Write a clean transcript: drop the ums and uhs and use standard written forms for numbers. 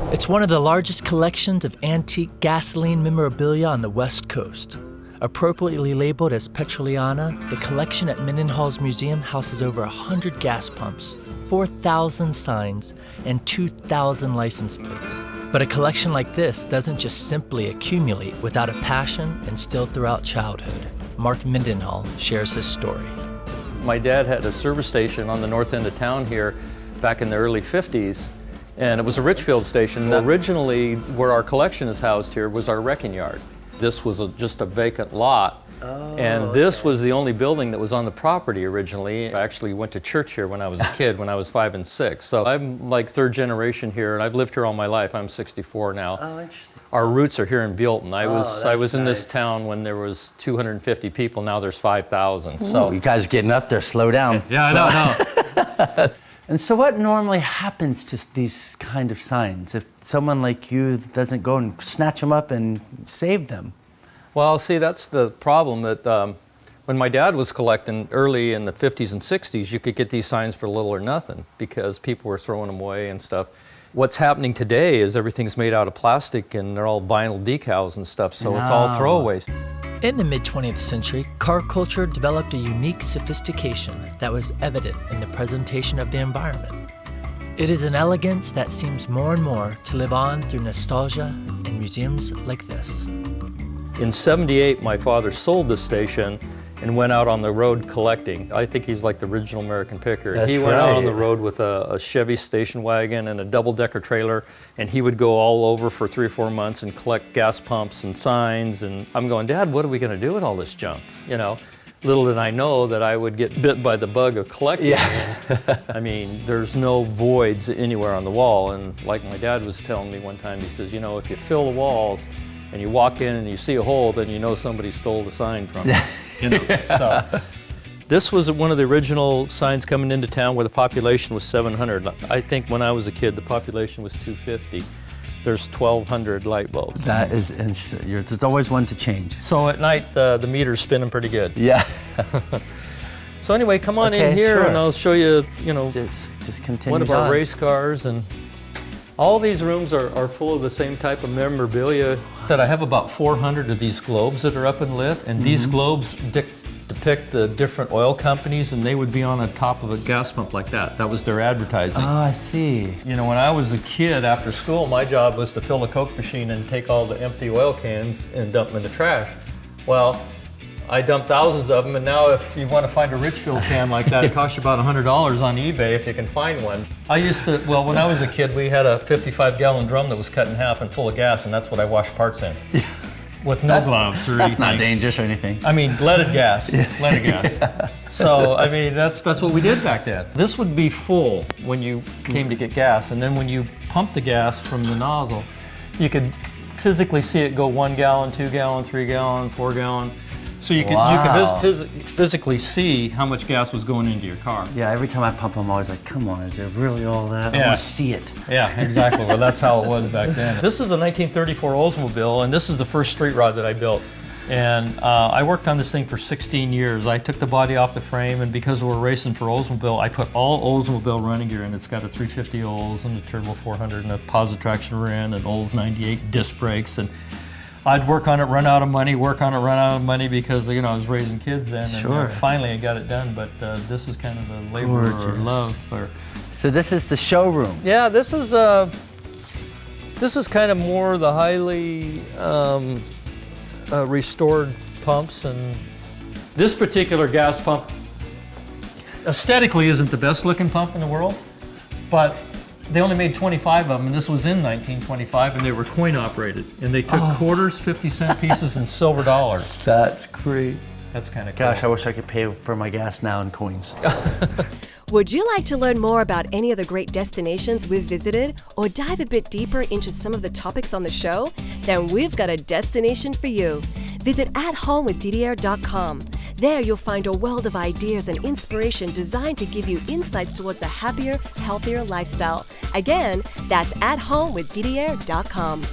It's one of the largest collections of antique gasoline memorabilia on the West Coast. Appropriately labeled as Petroliana, the collection at Mendenhall Museum houses over 100 gas pumps, 4,000 signs, and 2,000 license plates. But a collection like this doesn't just simply accumulate without a passion instilled throughout childhood. Mark Mendenhall shares his story. My dad had a service station on the north end of town here back in the early 50s, and it was a Richfield station. Originally, where our collection is housed here was our wrecking yard. This was just a vacant lot, and this was the only building that was on the property originally. I actually went to church here when I was a kid, when I was 5 and 6. So I'm like third generation here, and I've lived here all my life. I'm 64 now. Oh, interesting. Our roots are here in Buellton. I was in nice. this town when there was 250 people. Now there's 5,000. So you guys are getting up there. Slow down. Yeah, I know. And so what normally happens to these kind of signs if someone like you doesn't go and snatch them up and save them? Well, see, that's the problem that when my dad was collecting early in the 50s and 60s, you could get these signs for little or nothing because people were throwing them away and stuff. What's happening today is everything's made out of plastic and they're all vinyl decals and stuff, so it's all throwaways. In the mid-20th century, car culture developed a unique sophistication that was evident in the presentation of the environment. It is an elegance that seems more and more to live on through nostalgia in museums like this. In '78, my father sold the station and went out on the road collecting. I think he's like the original American picker. He went out on the road with a Chevy station wagon and a double-decker trailer, and he would go all over for 3 or 4 months and collect gas pumps and signs. And I'm going, Dad, what are we going to do with all this junk? You know, little did I know that I would get bit by the bug of collecting. Yeah. I mean, there's no voids anywhere on the wall. And like my dad was telling me one time, he says, you know, if you fill the walls and you walk in and you see a hole, then you know somebody stole the sign from you. You know, so this was one of the original signs coming into town where the population was 700. I think when I was a kid, the population was 250. There's 1,200 light bulbs. That is interesting. There's always one to change. So at night, the meter's spinning pretty good. Yeah. So anyway, come on in here and I'll show you, you know, just continue one of our race cars. And all these rooms are full of the same type of memorabilia. That I have about 400 of these globes that are up and lit, and these globes depict the different oil companies, and they would be on the top of a gas pump like that. That was their advertising. Oh, I see. You know, when I was a kid after school, my job was to fill the Coke machine and take all the empty oil cans and dump them in the trash. Well, I dumped thousands of them, and now if you want to find a Richfield can like that, it costs you about $100 on eBay if you can find one. I used to, well, when I was a kid, we had a 55-gallon drum that was cut in half and full of gas, and that's what I washed parts in. With no gloves or anything. That's not dangerous or anything. I mean, leaded gas, leaded gas. So, I mean, that's what we did back then. This would be full when you came to get gas, and then when you pumped the gas from the nozzle, you could physically see it go 1 gallon, 2 gallon, 3 gallon, 4 gallon. So you could physically see how much gas was going into your car. Yeah, every time I pump, I'm always like, come on, is there really all that? I want to see it. Yeah, exactly. Well, that's how it was back then. This is the 1934 Oldsmobile, and this is the first street rod that I built. And I worked on this thing for 16 years. I took the body off the frame, and because we're racing for Oldsmobile, I put all Oldsmobile running gear in. It's got a 350 Olds and a Turbo 400 and a positive traction rear end and Olds 98 disc brakes. And I'd work on it, run out of money, work on it, run out of money because, you know, I was raising kids then. And finally I got it done, but this is kind of the labor of love. So this is the showroom. Yeah, this is kind of more the highly restored pumps. And this particular gas pump aesthetically isn't the best looking pump in the world, but they only made 25 of them, and this was in 1925, and they were coin operated. And they took quarters, 50-cent pieces, and silver dollars. That's great. That's kind of cool. Gosh, I wish I could pay for my gas now in coins. Would you like to learn more about any of the great destinations we've visited, or dive a bit deeper into some of the topics on the show? Then we've got a destination for you. Visit athomewithdidier.com. There you'll find a world of ideas and inspiration designed to give you insights towards a happier, healthier lifestyle. Again, that's athomewithdidier.com.